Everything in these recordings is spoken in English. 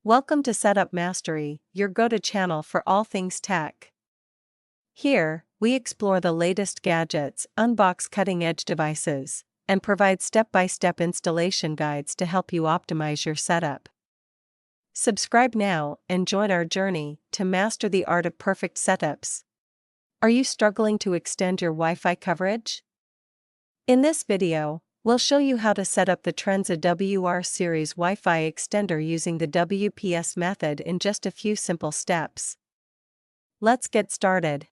Welcome to Setup Mastery, your go-to channel for all things tech. Here, we explore the latest gadgets, unbox cutting-edge devices, and provide step-by-step installation guides to help you optimize your setup. Subscribe now and join our journey to master the art of perfect setups. Are you struggling to extend your Wi-Fi coverage? In this video, we'll show you how to set up the Trenzu WR series Wi-Fi extender using the WPS method in just a few simple steps. Let's get started.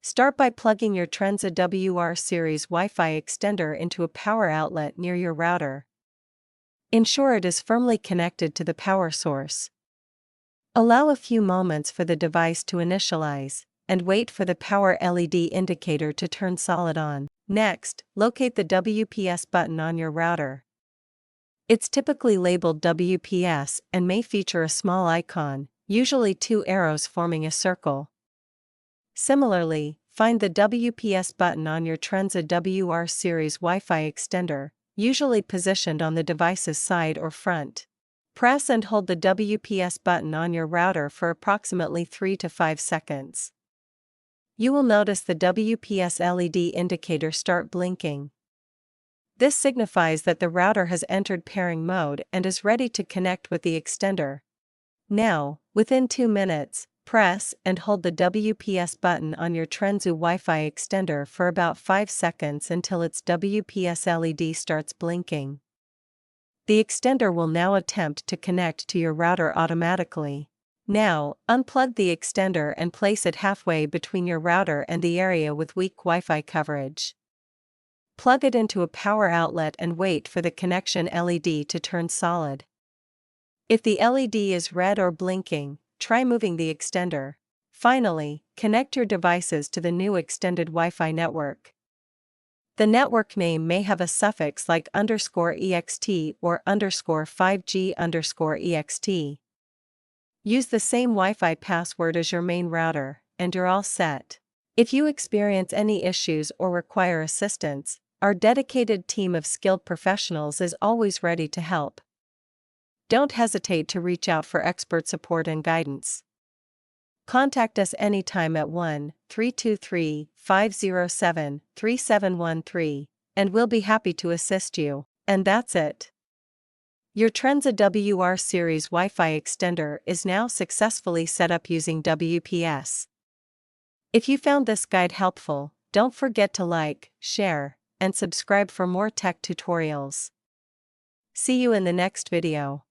Start by plugging your Trenzu WR series Wi-Fi extender into a power outlet near your router. Ensure it is firmly connected to the power source. Allow a few moments for the device to initialize, and wait for the power LED indicator to turn solid on. Next, locate the WPS button on your router. It's typically labeled WPS and may feature a small icon, usually two arrows forming a circle. Similarly, find the WPS button on your Trenzu WR series Wi-Fi extender, usually positioned on the device's side or front. Press and hold the WPS button on your router for approximately 3 to 5 seconds. You will notice the WPS LED indicator start blinking. This signifies that the router has entered pairing mode and is ready to connect with the extender. Now, within 2 minutes, press and hold the WPS button on your Trenzu Wi-Fi extender for about 5 seconds until its WPS LED starts blinking. The extender will now attempt to connect to your router automatically. Now, unplug the extender and place it halfway between your router and the area with weak Wi-Fi coverage. Plug it into a power outlet and wait for the connection LED to turn solid. If the LED is red or blinking, try moving the extender. Finally, connect your devices to the new extended Wi-Fi network. The network name may have a suffix like _ext or _5G_ext. Use the same Wi-Fi password as your main router, and you're all set. If you experience any issues or require assistance, our dedicated team of skilled professionals is always ready to help. Don't hesitate to reach out for expert support and guidance. Contact us anytime at 1-323-507-3713, and we'll be happy to assist you. And that's it. Your Trenzu WR series Wi-Fi extender is now successfully set up using WPS. If you found this guide helpful, don't forget to like, share, and subscribe for more tech tutorials. See you in the next video.